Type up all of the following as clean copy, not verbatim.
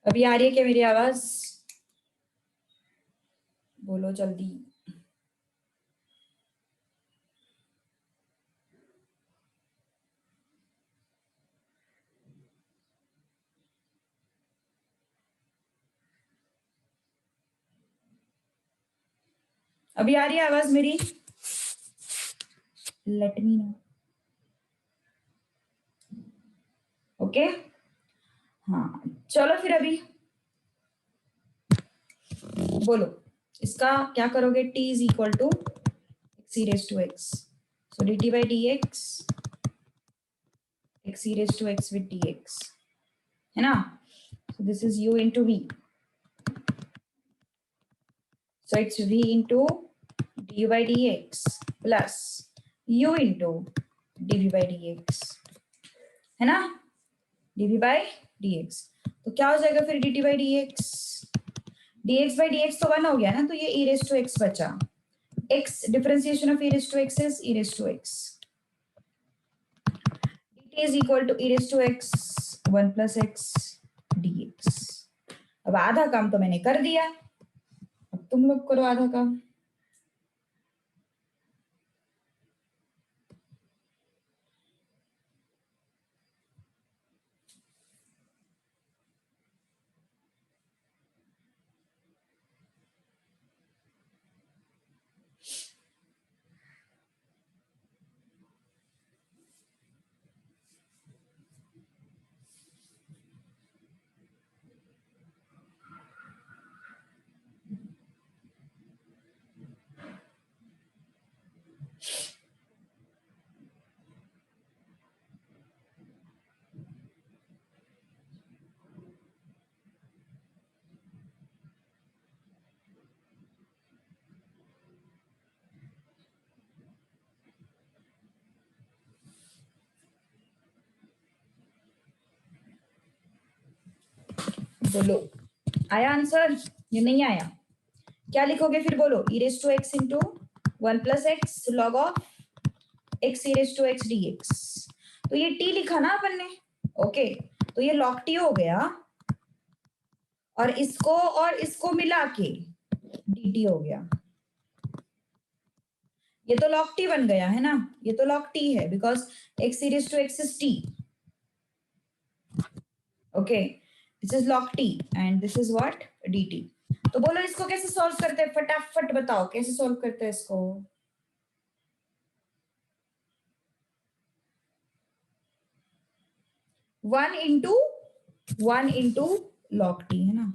अभी आ रही है क्या मेरी आवाज? बोलो जल्दी। अभी आ रही है आवाज मेरी? Let me know. ओके। हाँ, चलो फिर अभी बोलो इसका क्या करोगे। t is equal to x e raise to x, so d T by d x x e raise to x with d x, है ना। So this is u into v, so it's v into d by d x plus u into d v by d x, है ना। dv by dx, तो क्या हो जाएगा फिर dt by dx, dx by dx तो 1 हो गया ना, तो ये e रेज टू x बचा। x differentiation of e raise to x is e raise to x, dt is equal to e raise to x 1 plus x dx। अब आधा काम तो मैंने कर दिया, अब तुम लोग करो आधा काम। बोलो आया आंसर? ये नहीं आया? क्या लिखोगे फिर बोलो, e raise to x into 1 plus x log of x e raise to x dx। तो ये t लिखा ना अपन ने, ओके, तो ये log t हो गया, और इसको मिला के dt हो गया। ये तो log t बन गया है ना, ये तो log t है because x e raise to x is t, okay. This is log t and this is what, dt। तो बोलो इसको कैसे सॉल्व करते हैं, फटाफट बताओ कैसे सॉल्व करते हैं इसको। 1 इंटू log t, है ना।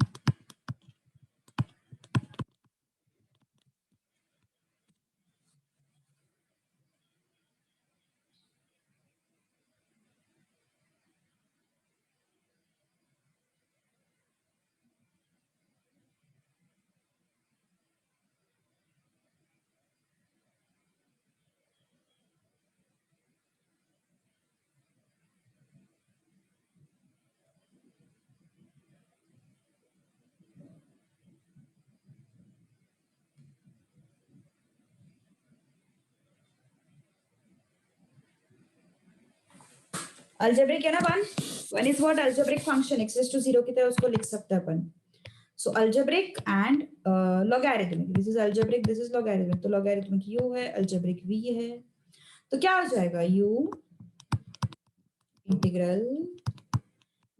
अल्जेब्रिक है ना one is what, algebraic function X raise to 0 की तरह उसको लिख सकते हैं अपन। So algebraic and logarithmic, this is algebraic, this is logarithmic, तो लॉगरिथमिक u है, अल्जेब्रिक v है, तो क्या हो जाएगा u integral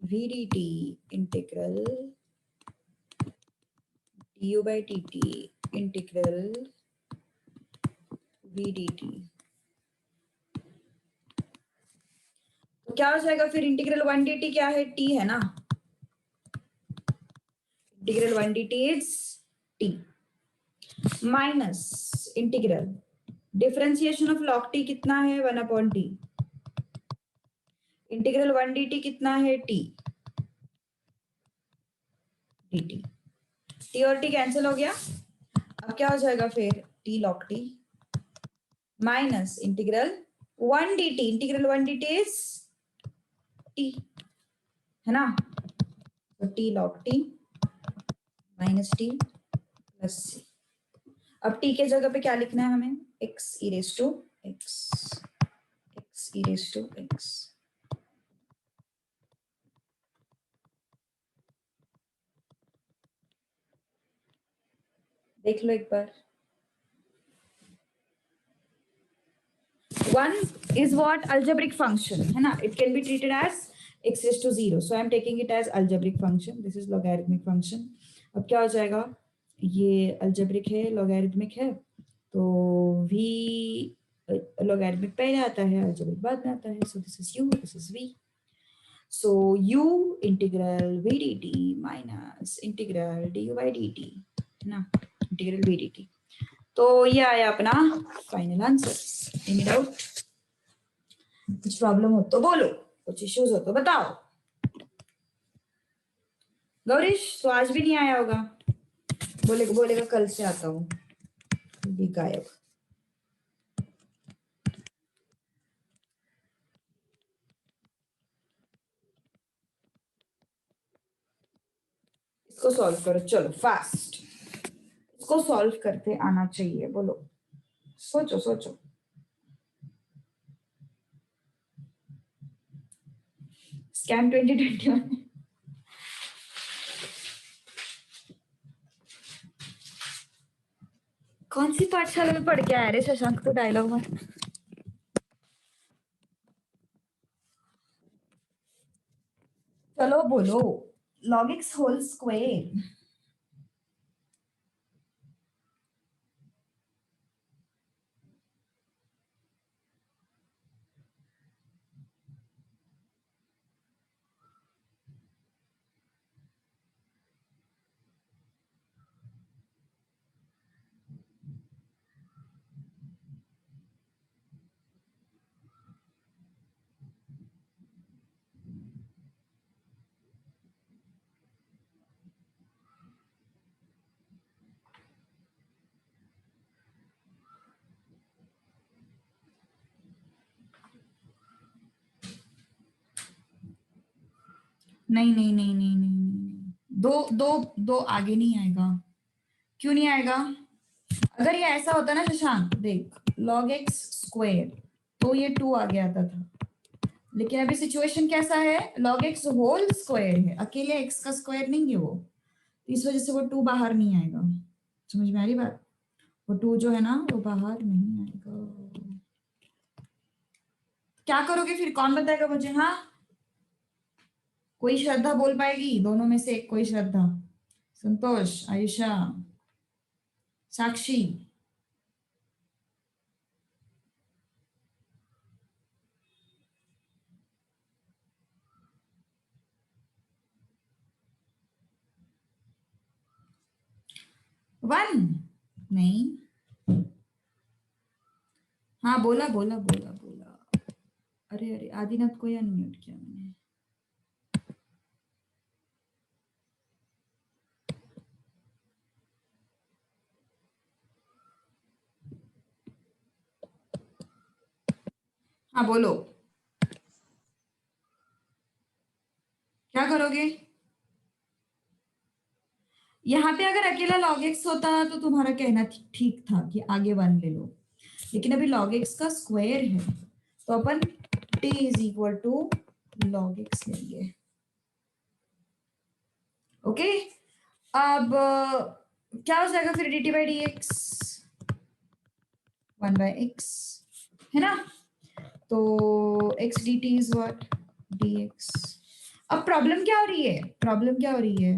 v dt integral du by dt integral v dt। तो क्या हो जाएगा फिर, इंटीग्रल 1 dt क्या है, t है ना, integral 1 dt is t minus integral differentiation of log t कितना है, 1 अपॉन t, इंटीग्रल 1 dt कितना है, t dt, t और t कैंसिल हो गया। अब क्या हो जाएगा फिर, t log t minus integral 1 dt, integral 1 dt is t, है ना, तो t log t minus t plus c। अब t के जगह पे क्या लिखना है हमें, x e raise to x, x e raise to x। देख लो एक बार. 1 is what? Algebraic function, है ना? It can be treated as x raised to 0. So I am taking it as algebraic function. This is logarithmic function. अब क्या हो जाएगा? ये algebraic है, logarithmic है, तो v logarithmic पहले आता है, algebraic बाद में आता है. So this is u, this is v. So u integral v dt minus integral du by dt, है ना? Integral v dt. तो ये आया अपना फाइनल आंसर. Any doubt? कुछ प्रॉब्लम हो तो बोलो, कुछ इश्यूज हो तो बताओ. गौरीश तो आज भी नहीं आया होगा, बोलेगा कल से आता हूँ, भी गायब. इसको सॉल्व करो, चलो फास्ट. इसको सॉल्व करते आना चाहिए, बोलो, सोचो सोचो. स्कैम 2021. कौन सी पाठशाला में पढ़ के आया रे शशांक तो डायलॉग में? चलो बोलो. log x whole square. नहीं नहीं नहीं नहीं नहीं नहीं, दो दो दो आगे नहीं आएगा. क्यों नहीं आएगा? अगर ये ऐसा होता ना शशांक, देख log x स्क्वायर, तो ये 2 आगे आता था. लेकिन अभी सिचुएशन कैसा है? log x होल स्क्वायर है, अकेले x का स्क्वायर नहीं है वो, इस वजह से वो 2 बाहर नहीं आएगा. समझ में आ रही बात? वो 2 जो है ना वो बाहर नहीं आएगा. क्या करोगे फिर? कौन बताएगा मुझे? हाँ, कोई श्रद्धा बोल पाएगी? दोनों में से एक कोई श्रद्धा. संतोष, आयुषा, साक्षी. वन नहीं. हाँ बोला बोला बोला बोला. अरे अरे आदिनाथ को अनम्यूट किया मैंने. हाँ बोलो, क्या करोगे? यहाँ पे अगर अकेला log x होता तो तुम्हारा कहना ठीक था कि आगे 1 ले लो, लेकिन अभी log x का स्क्वायर है तो अपन t is equal to log x लेंगे. ओके, अब क्या हो जाएगा फिर? dt by dx 1 by x, है ना? तो x dt is what? dx. अब प्रॉब्लम क्या हो रही है? प्रॉब्लम क्या हो रही है?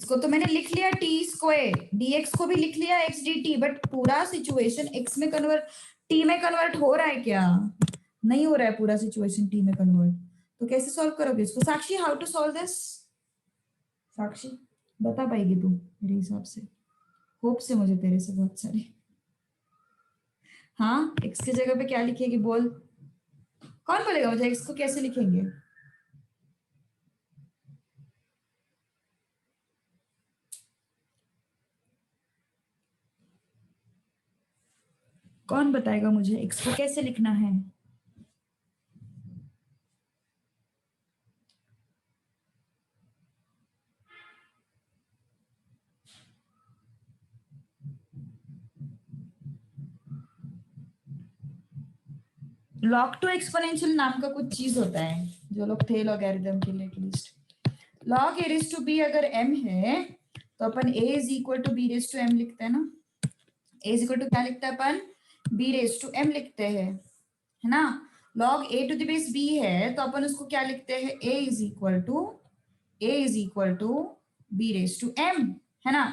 इसको तो मैंने लिख लिया t स्क्वायर, dx को भी लिख लिया x dt, बट पूरा सिचुएशन x में कन्वर्ट, t में कन्वर्ट हो रहा है क्या? नहीं हो रहा है पूरा सिचुएशन t में कन्वर्ट. तो कैसे सॉल्व करोगे इसको? साक्षी, हाउ टू सॉल्व दिस? साक्षी बता पाएगी तू मेरे हिसाब से? होप से मुझे तेरे से बहुत सारे. हाँ, x की जगह पे क्या लिखेगी बोल? कौन बोलेगा मुझे x को कैसे लिखेंगे? कौन बताएगा मुझे x को कैसे लिखना है? log टू एक्सपोनेंशियल नाम का कुछ चीज होता है, जो लोग थे लॉगरिथम के लिए at least, log a raise to b अगर m है तो अपन a is equal to b raise to m लिखते हैं ना, a इज इक्वल टू क्या लिखते हैं अपन, b रेज टू m लिखते हैं, है ना। log a to the base b है तो अपन उसको क्या लिखते हैं, a is equal to b raise to m, है ना।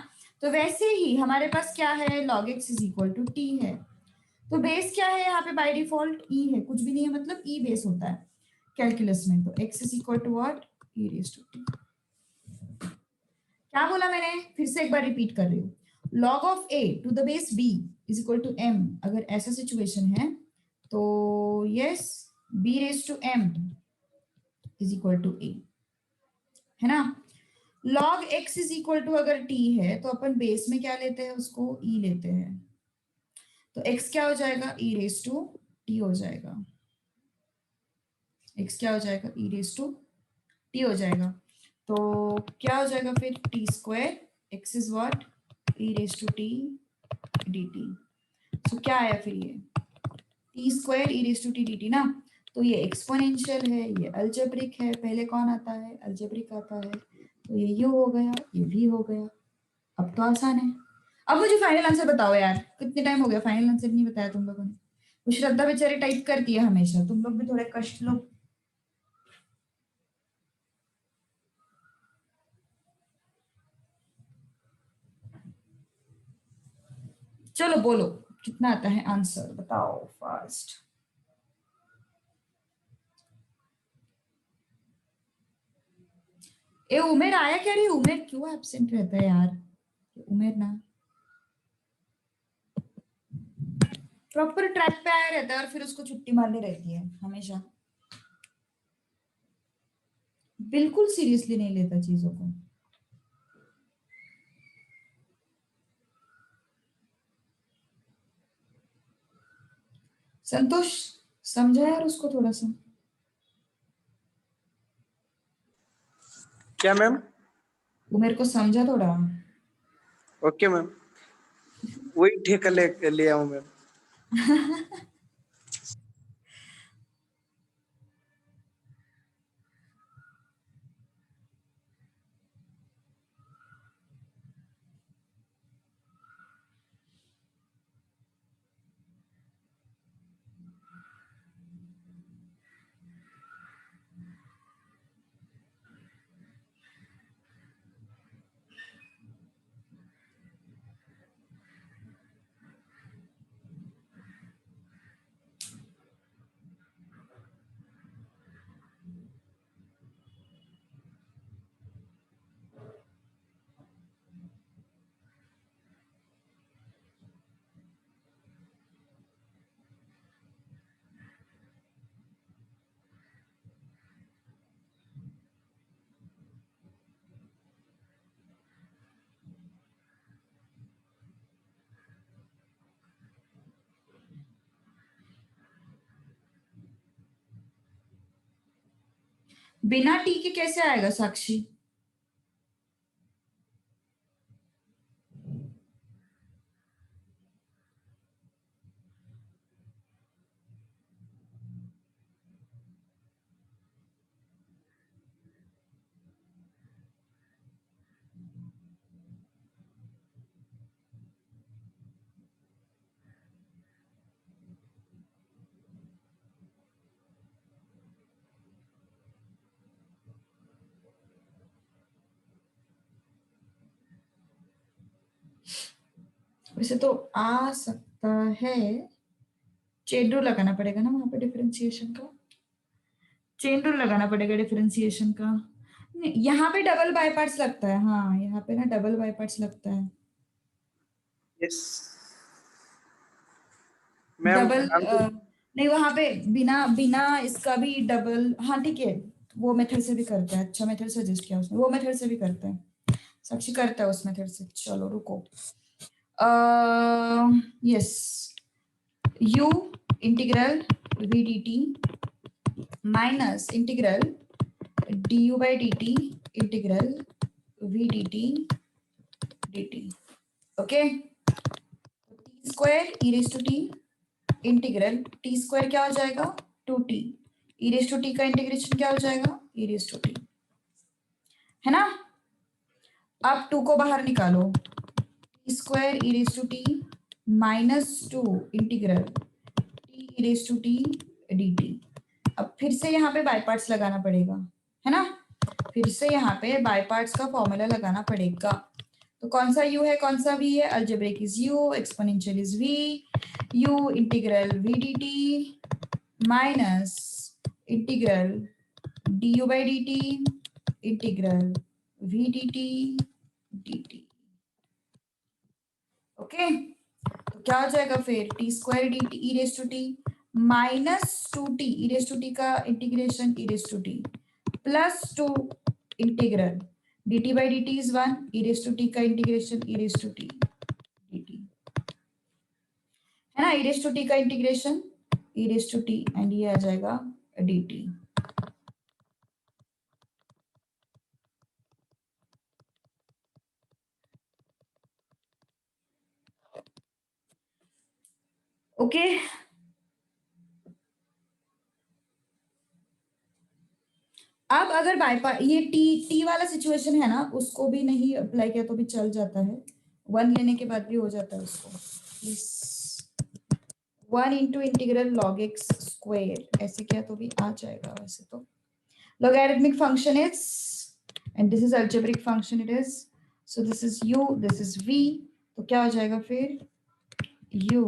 तो वैसे ही हमारे पास क्या है, log x is equal to t है। तो बेस क्या है यहाँ पे, बाय डिफॉल्ट e है, कुछ भी नहीं है मतलब e बेस होता है कैलकुलस में। तो x is equal to what, e raise to t। क्या बोला मैंने, फिर से एक बार रिपीट कर रही हूँ, log of a to the base b is equal to m, अगर ऐसा सिचुएशन है तो yes b raise to m is equal to a, है ना। log x is equal to अगर t है तो अपन बेस में क्या लेते हैं, उसको e लेते हैं। तो x क्या हो जाएगा, e रेज टू t हो जाएगा, x क्या हो जाएगा, e रेज टू t हो जाएगा। तो क्या हो जाएगा फिर, T square x is what, e raise to t dt। तो क्या आया फिर ये t square e raise to t dt ना। तो ये एक्सपोनेंशियल है, ये अलजेब्रिक है, पहले कौन आता है, अलजेब्रिक आता है। तो ये u हो गया, ये v हो गया। अब तो आसान है। अब मुझे फाइनल आंसर बताओ यार, कितने टाइम हो गया फाइनल आंसर नहीं बताया तुम लोगों ने। वो श्रद्धा बेचारी टाइप करती है हमेशा, तुम लोग भी थोड़े कष्ट लो। चलो बोलो कितना आता है आंसर, बताओ फास्ट। ए उमेर आया क्या रे, उमेर क्यों एब्सेंट रहता है यार, उमेर ना प्रॉपर ट्रैक पे आया रहता है और फिर उसको छुट्टी मारनी रहती है हमेशा, बिल्कुल सीरियसली नहीं लेता चीजों को। संतोष समझा यार उसको थोड़ा सा। क्या मैम? उमेर को समझा थोड़ा। ओके मैम, वही ठेका ले लिया हूँ मैम। बिना टी के कैसे आएगा साक्षी, वैसे तो आ सकता है, चेन रूल लगाना पड़ेगा ना वहां पे डिफरेंशिएशन का, चेन रूल लगाना पड़ेगा डिफरेंशिएशन का। यहाँ पे डबल बाय पार्ट्स लगता है, हाँ यहाँ पे ना डबल बाय पार्ट्स लगता है। Yes ma'am. डबल नहीं वहां पे बिना बिना इसका भी डबल, हाँ ठीक है, वो मेथड से भी करता है, अच्छा मेथड सजेस्ट किया उसने, वो मेथड से भी करता है, साक्षी करता है उस मेथड से। चलो रुको, yes u integral v dt minus integral du by dt integral v dt dt, okay. T square e raise to t integral t square क्या हो जाएगा, 2t, e raise to T का इंटीग्रेशन क्या हो जाएगा, ई रेज टू टी। है ना। अब 2 को बाहर निकालो, t square e raise to T -2 integral t E raise to T D t. अब फिर से यहाँ पे बाय पार्ट्स लगाना पड़ेगा, है ना। फिर से यहाँ पे बाय पार्ट्स का फॉर्मूला लगाना पड़ेगा। तो कौन सा u है, कौन सा v है? Algebraic is u, exponential is v, u integral v dt minus integral du by dt integral v dt dt। Okay, तो क्या हो जाएगा फिर? T square D T E raise to T -2t E raise to T का integration E raise to T +2 integral D T by D T is 1 E raise to T का integration E raise to T D T, है ना। ई raise to T का integration E raise to t and ये आ जाएगा D T. Okay, अब अगर bypass ये टी वाला सिचुएशन है ना, उसको भी नहीं अप्लाई किया तो भी चल जाता है, 1 लेने के बाद भी हो जाता है उसको। 1 into integral log x square ऐसे किया तो भी आ जाएगा वैसे तो। logarithmic function is, and this is algebraic function it is, so this is u, this is v, तो क्या हो जाएगा फिर? u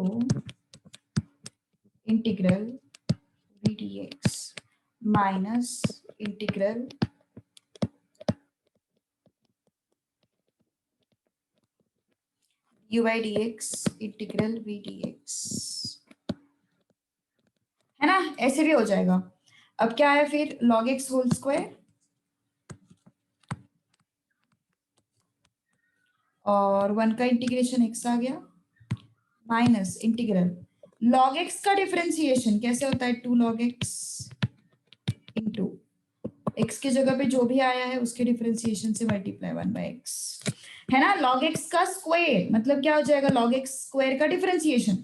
integral v dx minus integral u by dx इंटीग्रल v dx, है ना। ऐसे भी हो जाएगा। अब क्या है फिर? log x होल स्क्वायर और 1 का इंटीग्रेशन x आ गया माइनस इंटीग्रल log x का डिफरेंशिएशन कैसे होता है? 2 log x इंटू x की जगह पे जो भी आया है उसके डिफरेंशिएशन से मल्टीप्लाई 1 बाय x, है ना। log x का स्क्वायर मतलब क्या हो जाएगा? log x स्क्वायर का डिफरेंशिएशन,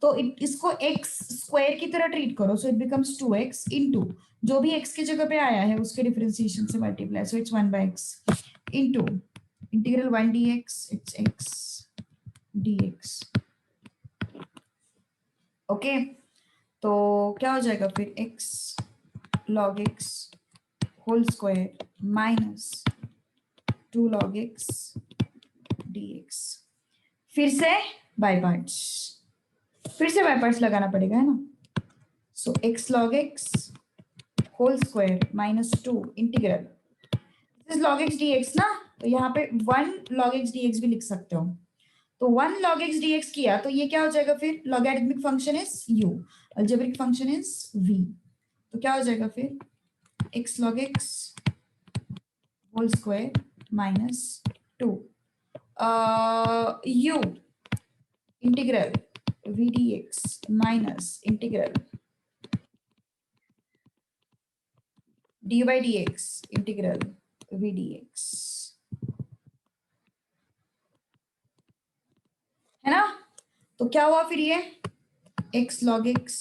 तो इसको x स्क्वायर की तरह ट्रीट करो, so it becomes 2x into जो भी x की जगह पे आया है उसके डिफरेंशिएशन से multiply, so it's 1 by x into integral 1 dx it's x dx। Okay, तो क्या हो जाएगा फिर? x log x whole square minus 2 log x dx। फिर से बाय पार्ट्स, फिर से बाय पार्ट्स लगाना पड़ेगा, है ना। So x log x whole square minus 2 integral this log x dx ना, तो यहाँ पे 1 log x dx भी लिख सकते हो। तो 1 log x dx किया तो ये क्या हो जाएगा फिर? Logarithmic function is u, algebraic function is v, तो क्या हो जाएगा फिर? x log x whole square minus 2 u integral v dx minus integral dy by dx इंटीग्रल v dx, है ना। तो क्या हुआ फिर? ये x log x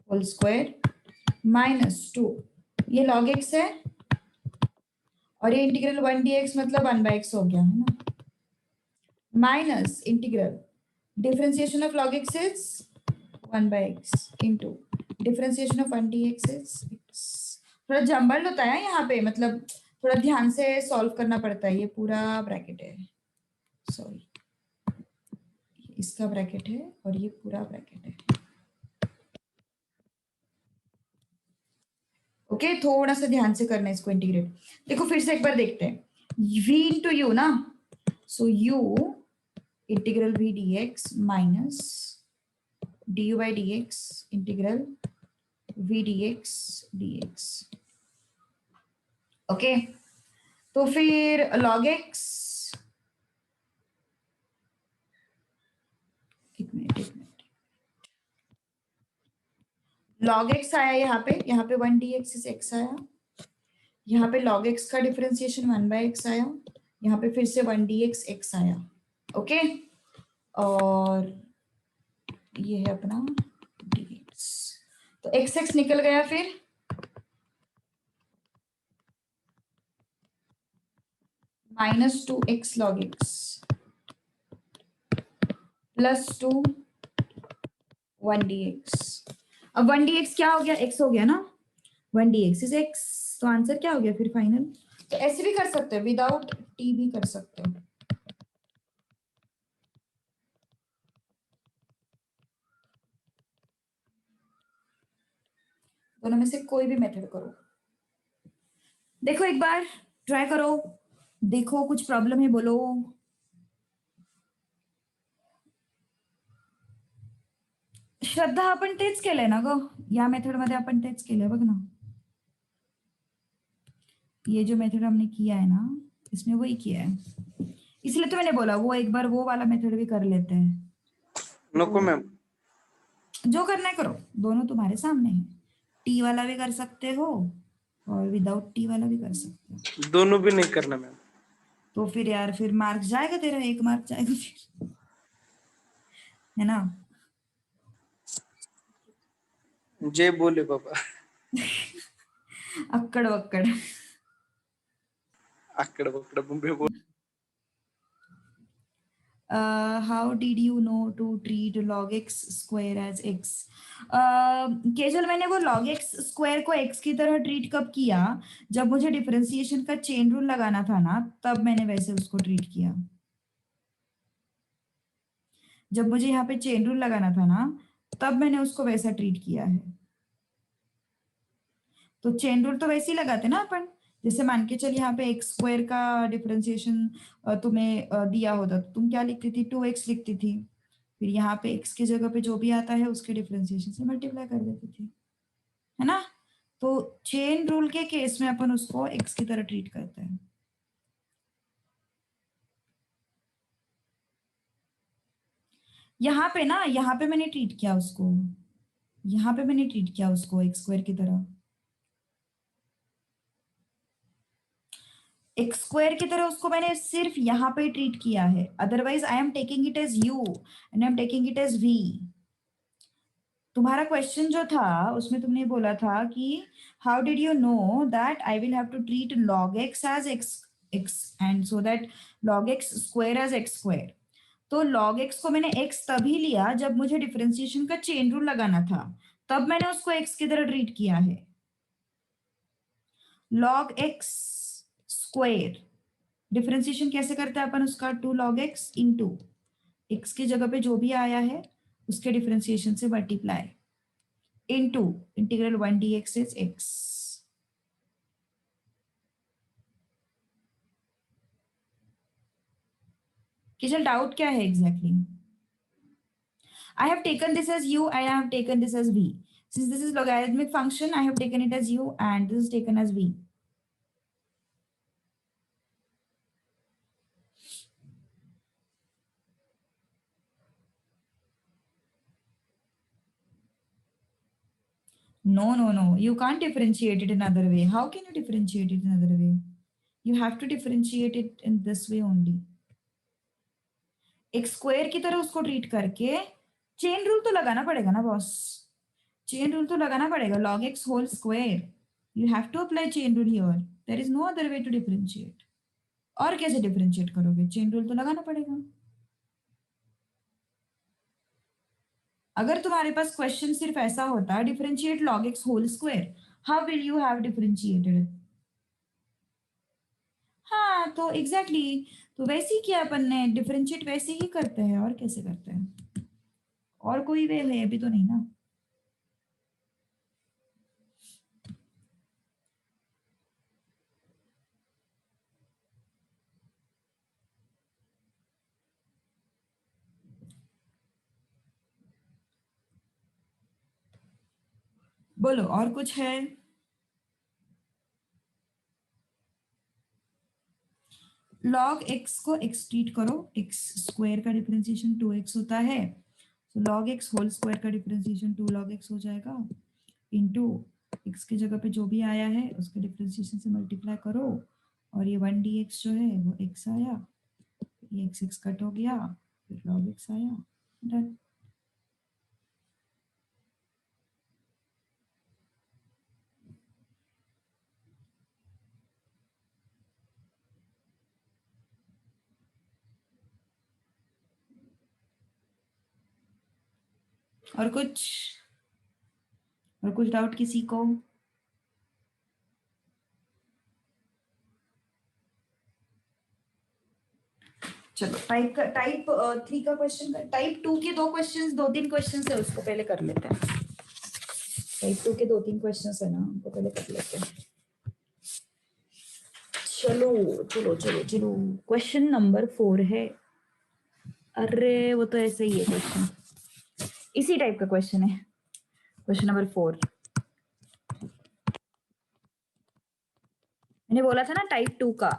whole square minus 2, ये log x है और ये इंटीग्रल 1 dx मतलब 1 by x हो गया, है ना, minus integral differentiation of log x is 1 by x into differentiation of 1 dx is x। थोड़ा जंबल होता है यहाँ पे, मतलब थोड़ा ध्यान से सॉल्व करना पड़ता है। ये पूरा ब्रैकेट है, सॉरी इसका ब्रैकेट है और ये पूरा ब्रैकेट है। ओके, थोड़ा सा ध्यान से करना है इसको इंटीग्रेट। देखो फिर से एक बार देखते हैं, v इंटू यू ना, सो u integral v dx minus du by dx इंटीग्रल v dx dx। ओके, तो फिर log x, एक मिनट log x आया यहाँ पे 1 dx इज x आया, यहाँ पे log x का डिफरेंशिएशन 1 by x आया, यहाँ पे फिर से 1 dx x आया। ओके, और ये है अपना dx, तो x x निकल गया। फिर -2x log x +2 1dx। अब 1dx क्या हो गया, x हो गया ना, 1dx इज x। तो आंसर क्या हो गया फिर फाइनल। तो ऐसे भी कर सकते हो, विदाउट t भी कर सकते हो। दोनों में से कोई भी मेथड करो, देखो एक बार ट्राई करो, देखो कुछ प्रॉब्लेम है बोलो। श्रद्धा आपण तेच केलंय ना ग, या मेथड मध्ये आपण तेच केलंय बघ ना, ये जो मेथड हमने किया है ना इसमें वही किया है, इसलिए तो मैंने बोला वो एक बार वो वाला मेथड भी कर लेते हैं। नको मैम, जो करना है करो, दोनों तुम्हारे सामने है, टी वाला भी कर सकते हो और विदाउट टी वाला भी कर सकते हो। दोनों भी नहीं करना मैम। तो फिर यार फिर मार्क जाएगा तेरा, 1 मार्क जाएगा फिर, है ना। जय बोले बाबा। अक्कड़ वक्कड़। आकड़ बकड़ बुम्बे बोल। How did you know to treat log x square as x? Kejal मैंने वो log x स्क्वायर को x की तरह ट्रीट कब किया, जब मुझे डिफरेंशिएशन का चेन रूल लगाना था ना, तब मैंने वैसे उसको ट्रीट किया। जब मुझे यहाँ पे चेन रूल लगाना था ना, तब मैंने उसको वैसा ट्रीट किया है। तो चेन रूल तो वैसे ही लगाते ना अपन, जैसे मान के चल यहाँ पे एक्स स्क्वायर का डिफरेंशिएशन तुम्हें दिया होता तो तुम क्या लिखती थी, 2x लिखती थी, फिर यहाँ पे x की जगह पे जो भी आता है उसके डिफरेंशिएशन से मल्टीप्लाई कर देती थी, है ना। तो चेन रूल के केस में अपन उसको x की तरह ट्रीट करते हैं। यहाँ पे ना, यहाँ पे मैंने ट्रीट किया उसको, यहाँ पे मैंने ट्रीट किया उसको एक्स स्क्वायर की तरह, एक्स स्क्वायर की तरह उसको मैंने सिर्फ यहाँ पे ट्रीट किया है, otherwise I am taking it as u and I am taking it as v. तुम्हारा क्वेश्चन जो था उसमें तुमने बोला था कि how did you know that I will have to treat log x as x x and so that log x square as x square. तो log x को मैंने एक्स तभी लिया जब मुझे डिफरेंशिएशन का चेन रूल लगाना था, तब मैंने उसको एक्स की तरह ट्रीट किया है। लॉग एक्स स्क्वायर डिफरेंशिएशन कैसे करते हैं अपन उसका, 2 log x इंटू एक्स की जगह पे जो भी आया है उसके डिफरेंशिएशन से multiply into integral 1 dx is x। किचल डाउट क्या है exactly. I have taken this as u and I have taken this as v. Since this is logarithmic function, I have taken it as u and this is taken as v. No, no, no. You can't differentiate it in another way. How can you differentiate it in another way? You have to differentiate it in this way only. एक square की तरह उसको treat करके chain rule तो लगाना पड़ेगा ना boss, chain rule तो लगाना पड़ेगा, log x whole square, you have to apply chain rule here, there is no other way to differentiate. और कैसे डिफरेंशिएट करोगे, चेन रूल तो लगाना पड़ेगा। अगर तुम्हारे पास क्वेश्चन सिर्फ ऐसा होता, differentiate log x whole square, how will you have differentiated. हाँ तो एग्जैक्टली exactly, तो वैसे ही किया अपन ने, डिफरेंशिएट वैसे ही करते हैं, और कैसे करते हैं, और कोई वे है अभी तो नहीं ना। बोलो और कुछ है। log x को x ट्रीट करो, x स्क्वायर का डिफरेंशिएशन 2x होता है, तो log x होल स्क्वायर का डिफरेंशिएशन 2 log x हो जाएगा, इनटू x की जगह पे जो भी आया है उसके डिफरेंशिएशन से मल्टीप्लाई करो, और ये 1 dx जो है वो x आया, ये x x कट हो गया, फिर log x आया, डन। और कुछ डाउट किसी को? चलो टाइप 3 का क्वेश्चन, टाइप 2 के 2-3 क्वेश्चन है, उसको पहले कर लेते हैं। टाइप 2 के 2-3 क्वेश्चन है ना, उनको पहले कर लेते हैं। चलो चलो चलो चलो, क्वेश्चन नंबर 4 है। अरे वो तो ऐसे ही है क्वेश्चन, इसी टाइप का क्वेश्चन है। क्वेश्चन नंबर 4, मैंने बोला था ना टाइप 2 का।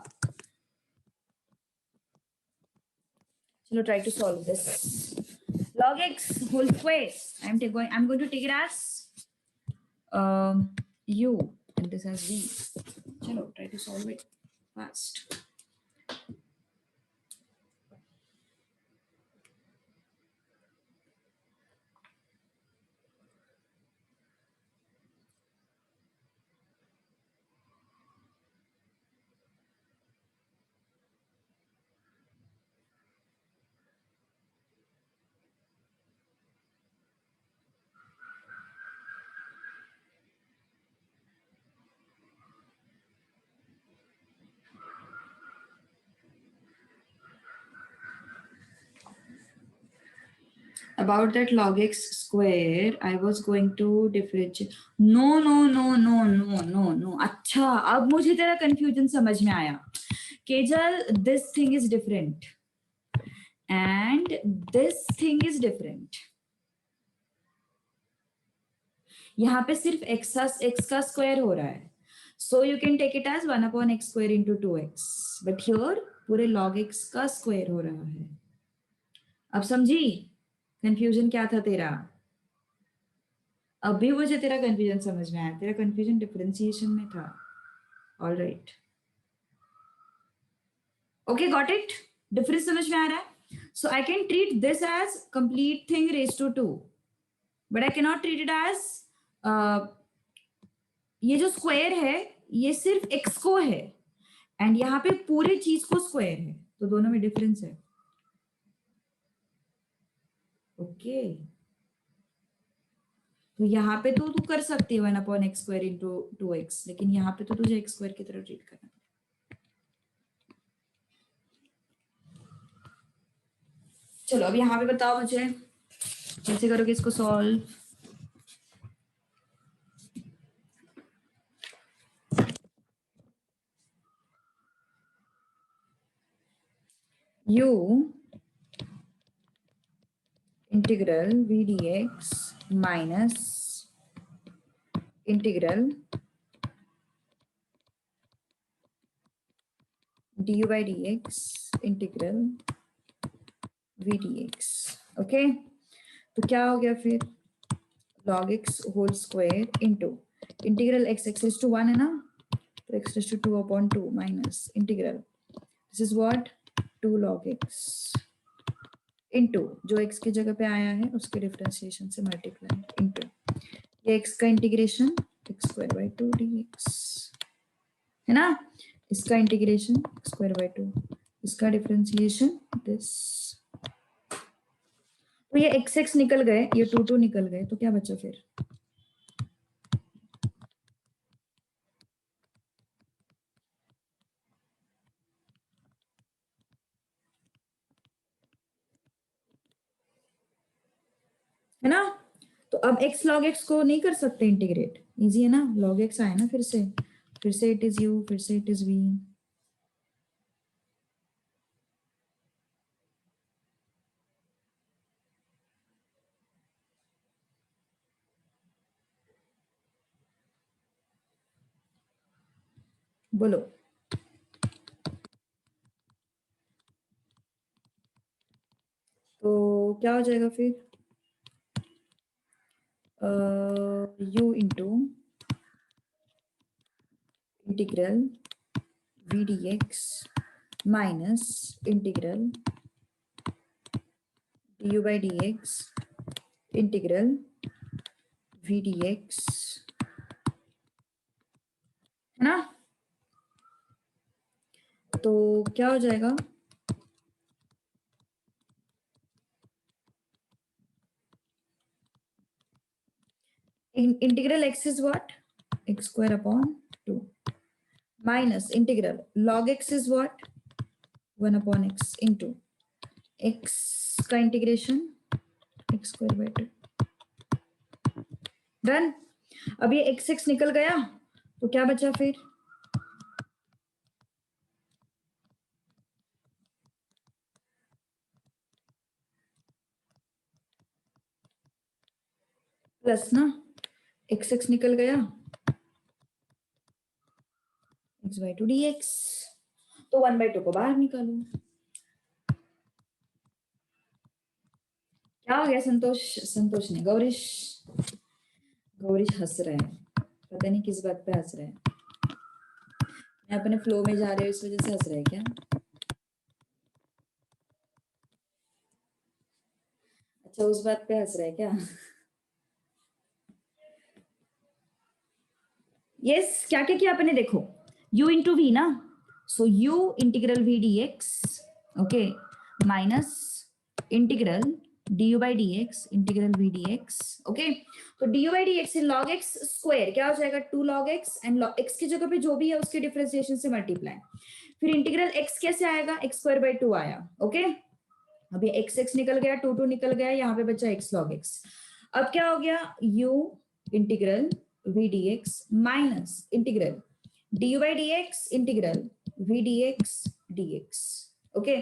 चलो try to solve this. log x whole square, I'm going to take it as u and this as v. चलो try to solve it fast. About that log x square, I was going to differentiate. No, no, no, no, no, no, no. अच्छा, अब मुझे तेरा confusion समझ में आया. Kejal, this thing is different and this thing is different. यहाँ पे सिर्फ x का स्क्वायर हो रहा है, so you can take it as 1/x square into 2x. But here पूरे log x का स्क्वायर हो रहा है. अब समझी कंफ्यूजन क्या था तेरा? अभी मुझे तेरा कंफ्यूजन समझ में आया, तेरा कंफ्यूजन डिफरेंशिएशन में था. All right, okay, got it. Difference समझ में आ रहा है. So I can treat this as complete thing raise to 2, but I can not treat it as ये जो स्क्वायर है ये सिर्फ x को है एंड यहाँ पे पूरे चीज को स्क्वायर है, तो दोनों में डिफरेंस है. ओके तो यहाँ पे तो तू कर सकती है 1/x square into 2x, लेकिन यहाँ पे तो तुझे x square की तरह ट्रीट करना. चलो अब यहाँ पे बताओ मुझे कैसे करोगे इसको solve. u integral v dx minus integral du by dx integral v dx. Okay तो क्या हो गया फिर? log x whole square into integral x raised to 1 है ना, तो x raised to 2/2 minus integral, this is what 2 log x into जो x की जगह पे आया है उसके डिफरेंशिएशन से मल्टीप्लाई into ये x का integration x square by 2 dx है ना, इसका इंटीग्रेशन x square by 2, इसका डिफरेंशिएशन दिस. तो ये x निकल गए, ये 2 निकल गए, तो क्या बचा फिर? है ना. तो अब x log x को नहीं कर सकते इंटीग्रेट, इजी है ना. log x आया ना, फिर से इट इज u, फिर से इट इज v. बोलो तो क्या हो जाएगा फिर? u into integral v dx minus integral du by dx integral v dx, है ना. तो क्या हो जाएगा? Integral x is what? X square upon 2 minus integral log x is what? 1 upon x into x का integration x square by 2. Done. अब ये x निकल गया तो क्या बचा फिर? प्लस ना x निकल गया x by 2 dx. तो 1/2 को बाहर निकालो. क्या हो गया संतोष? संतोष ने गौरीश हंस रहा है. पता नहीं किस बात पे हंस रहा है. मैं अपने फ्लो में जा रहे हूँ इस वजह से हंस रहा है क्या? अच्छा उस बात पे हंस रहा है क्या? यस क्या क्या किया आपने? देखो u इंटू वी ना. सो u integral v dx okay minus integral du by dx इंटीग्रल v dx ओके. तो du by dx in log x square क्या हो जाएगा? 2 log x एंड x की जगह पे जो भी है उसके डिफरेंशिएशन से मल्टीप्लाई. फिर इंटीग्रल x कैसे आएगा? x स्क्वायर बाय 2 आया. ओके अब ये x निकल गया, 2 निकल गया, यहाँ पे बचा x log x. अब क्या हो गया? u integral v dx minus integral du by dx इंटीग्रल v dx dx ओके.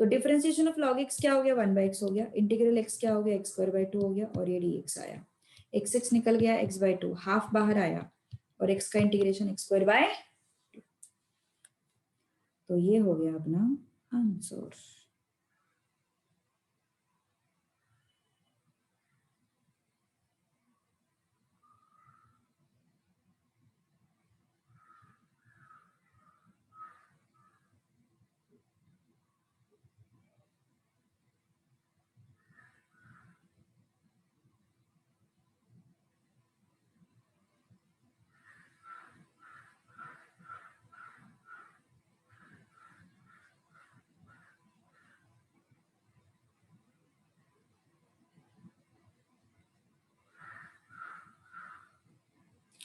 तो डिफरेंशिएशन ऑफ log x क्या हो गया? 1/x हो गया. इंटीग्रल x क्या हो गया? x स्क्वायर बाय 2 हो गया और ये dx आया. x निकल गया, x by 2 हाफ बाहर आया और x का इंटीग्रेशन x स्क्वायर बाय 2. तो ये हो गया अपना answer.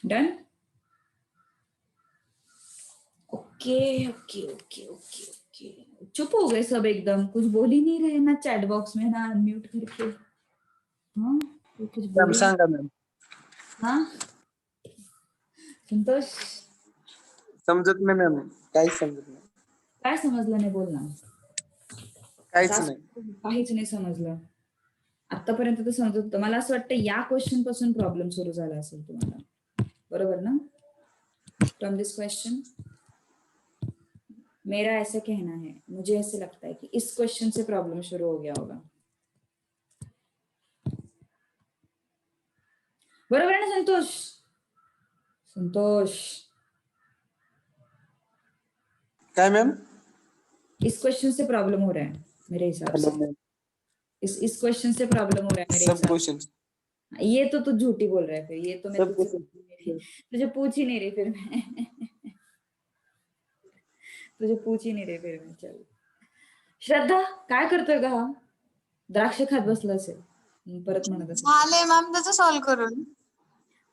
Done. Okay okay okay okay okay. चुप हो गए सब एकदम, कुछ बोल ही नहीं रहे ना चैट बॉक्स में ना अनम्यूट करके. हाँ तो कुछ मॅम बोल. सांगा मॅम. हाँ संतोष समजत नाही मॅम. काहीच समजत नाही. काय समजलं नाही? बोल ना. काहीच नाही. काहीच नाही समजलं. आतापर्यंत तर समजत होतं. मला असं वाटतं या क्वेश्चन पासून प्रॉब्लेम सुरू झाला असेल तुम्हाला. बरोबर ना? फ्रॉम दिस क्वेश्चन मेरा ऐसा कहना है, मुझे ऐसे लगता है कि इस क्वेश्चन से प्रॉब्लम शुरू हो गया होगा. बरोबर है ना संतोष? संतोष काय मॅम? इस क्वेश्चन से प्रॉब्लम हो रहा है मेरे हिसाब हॅलो से. मॅम. इस क्वेश्चन से प्रॉब्लम हो रहा है मेरे सब हिसाब क्वेश्चन. से. ये तो तू झूठी बोल रहा है फिर. ये तो मैं सब तुझसे क्वेश्चन. तुझे पूछ ही नहीं रही फिर मैं. तुझे पूछ ही नहीं रही फिर मैं. चल श्रद्धा काय करतोय का हा? द्राक्ष खात बसला असेल. परत म्हणत असेल. झाले मॅम त्याचं सॉल्व करून.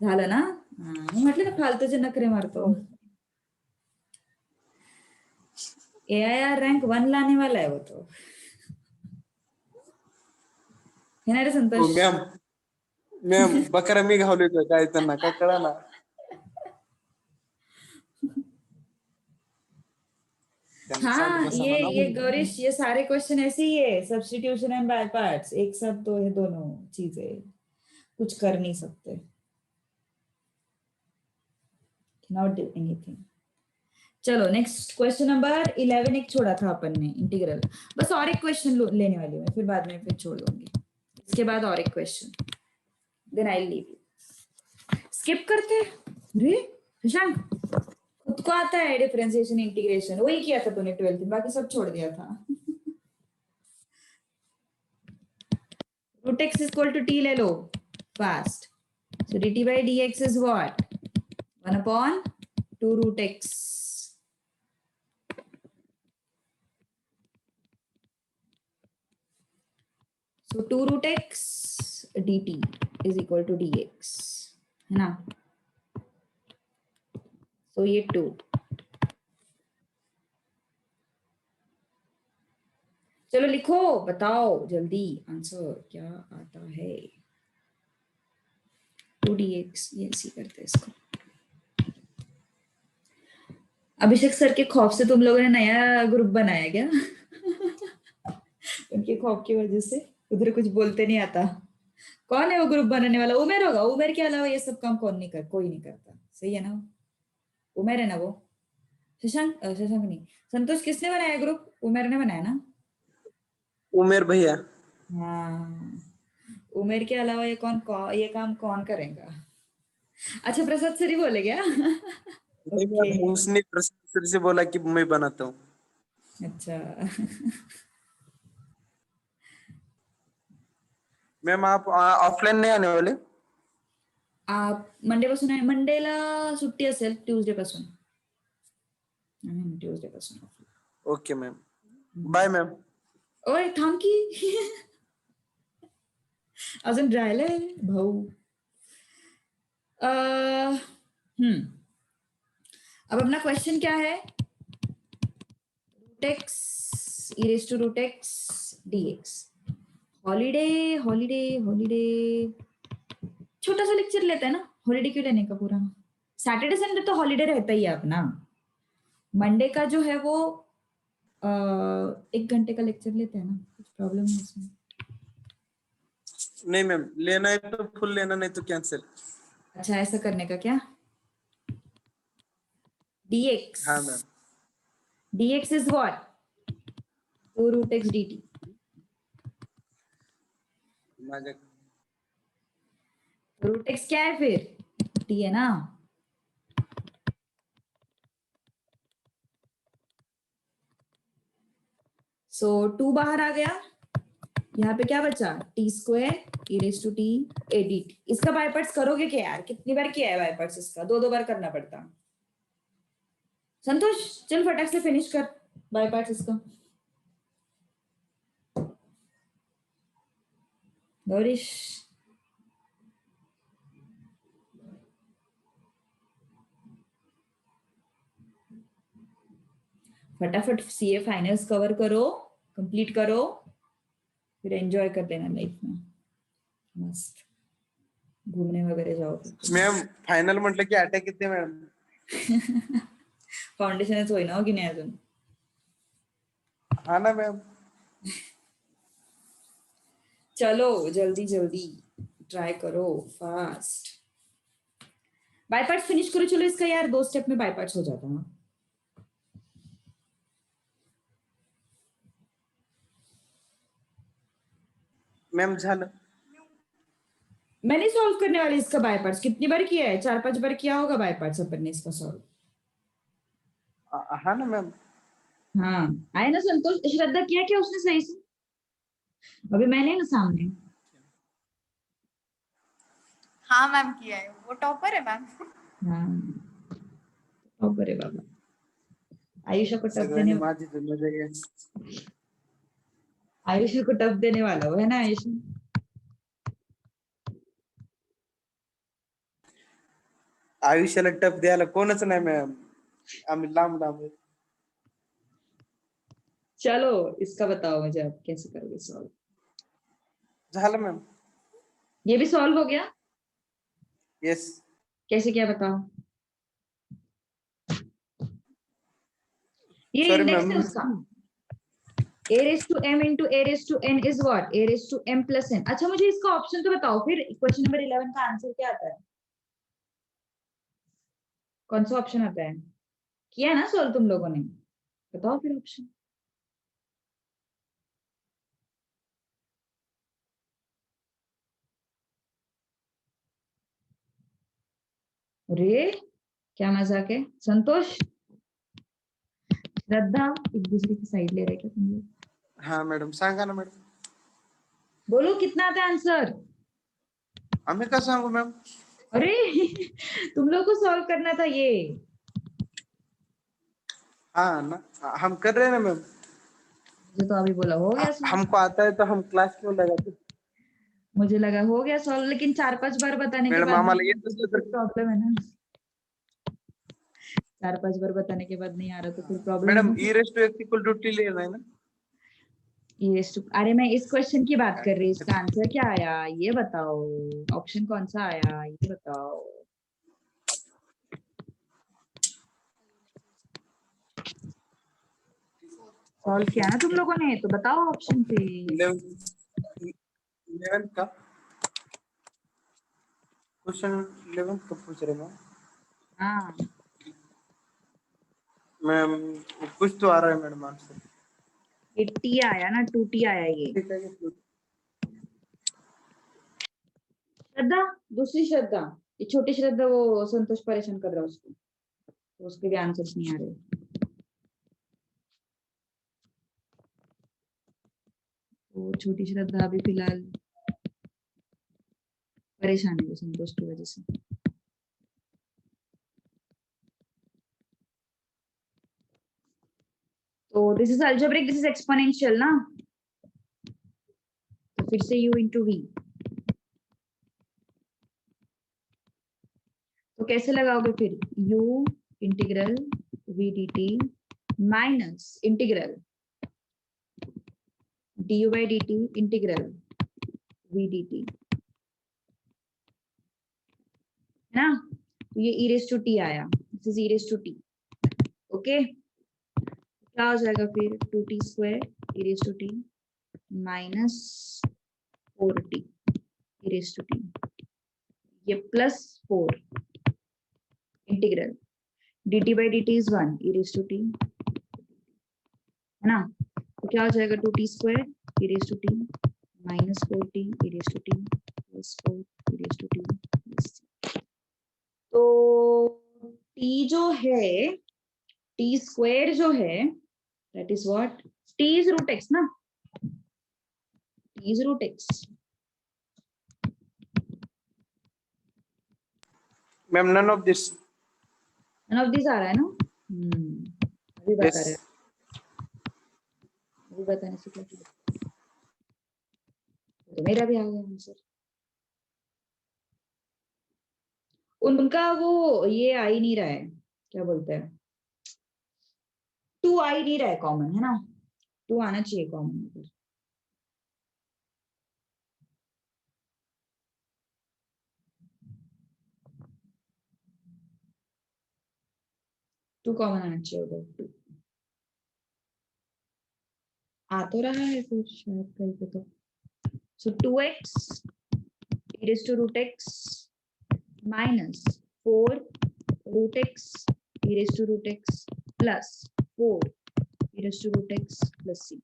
झालं ना? मी म्हटलं ना फालतूचे नखरे मारतो. AIR रैंक 1 लाने वाला है वो तो. है ना रे संतोष? मॅम मॅम बकरा मी घावलोय का काय त्यांना काय कळा ना. हाँ ये गौरीश ये सारे क्वेश्चन ऐसे ही है. सब्स्टिट्यूशन एंड बाय पार्ट्स एक साथ तो है दोनों चीजें. कुछ कर नहीं सकते. Cannot do anything. चलो नेक्स्ट क्वेश्चन नंबर 11 एक छोड़ा था अपन ने इंटीग्रल. बस और एक क्वेश्चन लेने वाली हूँ मैं, फिर बाद में फिर छोड़ दूंगी. इसके बाद और एक question, then I leave you. Skip करते. अरे शशांक खुद को आता है डिफरेंशिएशन इंटीग्रेशन. वही किया था तूने 12th में, बाकी सब छोड़ दिया था. root x is equal to t ले लो fast. So dt by dx is what? 1 upon 2 root x. So 2 root x dt is equal to dx. है ना। तो ये 2, चलो लिखो, बताओ जल्दी आंसर क्या आता है। 2dx, ये ऐसे करते हैं इसको। अभिषेक सर के खौफ से तुम लोगों ने नया ग्रुप बनाया क्या? उनके खौफ की वजह से उधर कुछ बोलते नहीं आता। कौन है वो ग्रुप बनाने वाला? उमेर होगा। उमेर के अलावा ये सब काम कोई नहीं करता, सही है ना? उमेर है ना वो। शशांक नहीं, संतोष किसने बनाया ग्रुप? उमेर ने बनाया ना? उमेर भैया। हाँ, उमेर के अलावा ये काम कौन करेगा? अच्छा, प्रसाद सर ही बोले क्या? नहीं ओके, मैम, उसने प्रसाद सर से बोला कि मैं बनाता हूँ। अच्छा। मैम आप ऑफलाईन नाही आने वाले? आप मंडे पासून आहे, मंडेला सुट्टी असेल, ट्यूजडे पासून. ट्यूजडे पासून. Okay ma'am, bye ma'am. ओय थांब की. अजून राहिलंय भाऊ. अब अपना क्वेश्चन क्या है? Root x e raise to root x dx. Holiday holiday holiday, छोटा सा लेक्चर लेते हैं ना. हॉलीडे क्यों लेने का पूरा? सैटरडे संडे तो हॉलीडे रहता ही है अपना. मंडे का जो है वो 1 घंटे का लेक्चर लेते हैं ना, कुछ प्रॉब्लम है इसमें? नहीं मैम, लेना है तो फुल लेना, नहीं तो कैंसिल. अच्छा, ऐसा करने का क्या? dx. हाँ ma'am. dx is what? 2 root x dt. माझ्या रूट एक्स क्या है फिर? t है ना. सो 2 बाहर आ गया. यहाँ पे क्या बचा? T square e raise to t ए डी टी. इसका बाय पार्ट्स करोगे क्या यार? कितनी बार किया है बाय पार्ट्स इसका? 2 बार करना पड़ता. संतोष चल फटाक से फिनिश कर बाय पार्ट्स इसका. गौरीश, फटाफट सीए फाइनल्स कवर करो, कंप्लीट करो, फिर एंजॉय कर देना लाइफ में मस्त. घूमने वगैरह जाओ. मॅम फायनल म्हटलं की अटॅक येते मॅम. फाउंडेशनच होईना हो की नाही अजून. हा ना मॅम. चलो जल्दी जल्दी ट्राई करो फास्ट. बाय पार्ट्स फिनिश करो चलो इसका यार. 2 स्टेप में बाय पार्ट्स हो जाता है. मॅम झालं. मैं नहीं सॉल्व करने वाली इसका बाय पार्ट्स. कितनी बार किया है? 4-5 बार किया होगा बाय पार्ट्स अपन ने इसका सॉल्व. हा ना मॅम. हाँ आए ना संतोष. श्रद्धा किया क्या उसने सही से? अभी मैंने ना सामने. हाँ मैम किया है, वो टॉपर है मैम. हाँ ओ बरे बाबा. आयुषा को टफ सगळ्यांनी देने माझी मजा घ्या. आयुषा को टफ देने वाला वो है ना आयुषा. आयुष्याला टप द्यायला कोणच नाही मॅम. आम्ही लांब लांब आहे. चलो इसका बताओ मुझे आप कैसे करोगे सॉल्व. झालं मॅम. ये भी सॉल्व हो गया. येस. कैसे क्या बताओ. ये सॉरी इंडेक्स मॅम. है उसका. a raised to m into a raised to n is what? a raised to m plus n. अच्छा मुझे इसका ऑप्शन तो बताओ फिर. क्वेश्चन नंबर 11 का आंसर क्या आता है? कौन सा ऑप्शन आता है? किया ना सॉल्व तुम लोगों ने? बताओ फिर ऑप्शन. अरे क्या मजाक है. संतोष, श्रद्धा, एक दूसरे की साइड ले रहे क्या तुम लोग? हा मॅडम सांगा ना मॅडम. बोलो कितना आता है आंसर? आम्ही का सांगू मॅम. अरे तुम लोग को सॉल्व करना था ये. हाँ ना, हम कर रहे हैं ना मैम. मुझे तो अभी बोला हो गया सॉल्व. हमको आता है तो हम क्लास क्यों लगाते. मुझे लगा हो गया सॉल्व, लेकिन 4-5 बार बताने के मैडम बाद आम्हाला येतच नाही तर प्रॉब्लम है ना। 4-5 बार बताने के बाद नहीं आ रहा तो फिर प्रॉब्लम है मॅडम ना। ई raise to x equal to T लिहिलं आहे ना? अरे मैं इस क्वेश्चन की बात कर रही हूँ, इसका आंसर क्या आया ये बताओ, ऑप्शन कौन सा आया ये बताओ। सॉल्व किया ना तुम लोगों ने, तो बताओ ऑप्शन पे। 11 का क्वेश्चन 11 का पूछ रहे हैं हाँ मैम। कुछ तो आ रहा है मैडम आंसर। ये टी आया ना, 2T आया ये। ठीक है श्रद्धा, दूसरी श्रद्धा, ये छोटी श्रद्धा, वो संतोष परेशान कर रहा है उसको, तो उसके भी आंसर्स नहीं आ रहे। वो छोटी श्रद्धा अभी फिलहाल परेशान है वो संतोष की वजह से। तो this is algebraic, this is exponential ना, तो फिर से u इंटू वी। तो कैसे लगाओगे फिर, u integral v dt minus integral du by dt integral v dt, है ना। तो ये e raised to t आया, this is e raised to t। Okay, क्या हो जाएगा फिर, 2t square e raised to t minus 4t e raised to t, ये plus 4 integral dt by dt is 1 e raised to t, है ना। तो क्या हो जाएगा, 2t square e raised to t minus 4t e raised to t plus 4 e raised to t plus c। तो t जो है, t स्क्वायर जो है, that is what, t is root x ना, t is root x। Ma'am none of this. None of this आ रहा है ना। अभी बता यस रहे हो, अभी बताने से क्या किया? तो मेरा भी आ गया आंसर। उनका वो ये आ ही नहीं रहा है, क्या बोलते हैं, 2 आ ही नहीं रहा है कॉमन, है ना। 2 आना चाहिए कॉमन। 2 कॉमन आना चाहिए उधर, 2 आ तो रहा है फिर शायद कहीं पे तो। सो 2x e raised to root x minus 4 root x e raised to root x plus 4 e raised to root x plus c।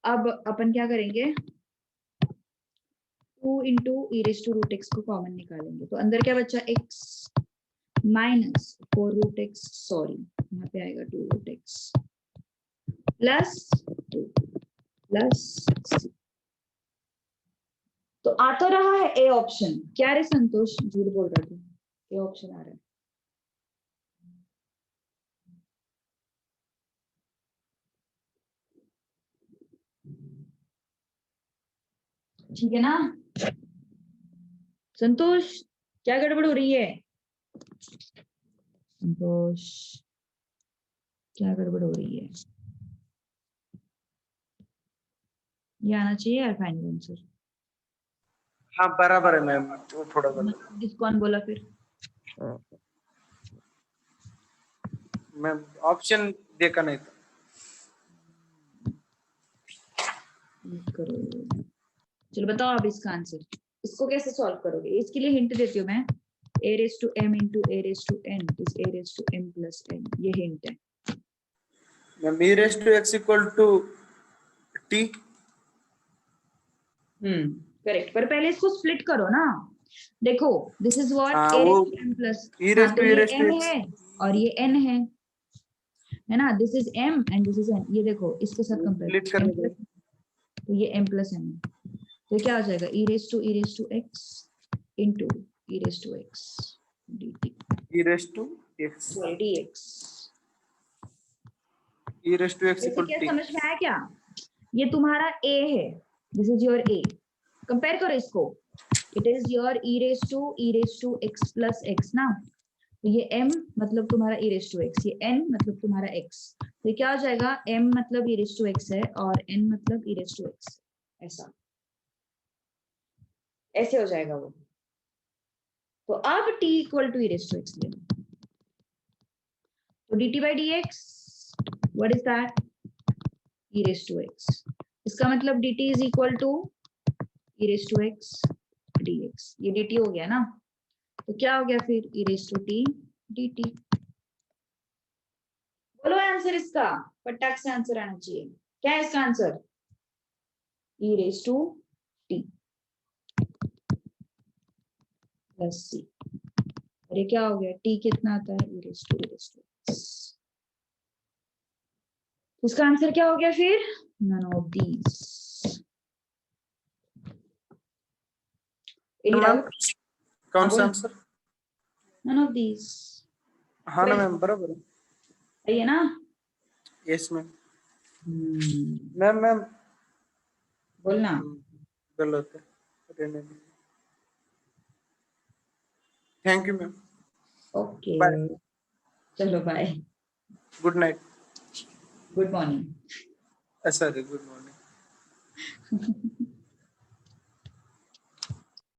अब अपन क्या करेंगे, 2 into e raised to root x को कॉमन निकालेंगे, तो अंदर क्या बचा, x minus 4 root x, sorry यहाँ पे आएगा 2 root x plus 2 plus c। तो आ तो रहा है ए ऑप्शन, क्या रे संतोष झूठ बोल रहा था, ए ऑप्शन आ रहा है। ठीक है ना संतोष, क्या गड़बड़ हो रही है संतोष, क्या गड़बड़ हो रही है, ये आना चाहिए यार फाइनल आंसर। हाँ बराबर है मैम, वो थोड़ा गलत। किस कौन बोला फिर, मैम ऑप्शन देखा नहीं था। करो, चलो बताओ अब इसका आंसर, इसको कैसे सॉल्व करोगे, इसके लिए हिंट देती हूँ मैं, a raised to m into a raised to n is a raised to m plus n, ये हिंट है। Ma'am e raise to x equal to t. Correct, पर पहले इसको स्प्लिट करो ना, देखो दिस इज व्हाट हाँ a वो raised to m plus, e हाँ रेस तो टू ये m एक्स। है और ये n है ना, this is m and this is n, ये देखो इसके साथ कंपेयर, स्प्लिट करने के तो ये m plus n, तो क्या हो जाएगा, e raised to x into e raised to x dt e raise to x, dx। E raise to x वैसे इक्वल क्या टी। समझ में आया क्या, ये तुम्हारा a है, this is your a, compare करो इसको, it is your e raised to x plus x ना, तो ये m मतलब तुम्हारा e raised to x, ये n मतलब तुम्हारा x, तो क्या हो जाएगा, m मतलब e raised to x है और n मतलब e raised to x, ऐसा ऐसे हो जाएगा वो। तो अब t equal to e raised to x ले लो, तो dt by dx what is that, e raised to x, इसका मतलब dt is equal to e raised to x dx, ये dt हो गया ना, तो क्या हो गया फिर e raised to t dt। बोलो आंसर इसका, फटाक से आंसर आना चाहिए, क्या है इसका answer, e raised to t plus c, और ये क्या हो गया, t कितना आता है, e raised to x, इसका आंसर क्या हो गया फिर, none of these, any ma'am doubt, कौन सा बोलो। आंसर? none of these, हाँ ना मैम, बराबर है। सही है ना, yes ma'am. Hmm, ma'am ma'am बोलना, गलत है, thank you ma'am, okay, bye, चलो bye, good night, good morning. Sorry good morning.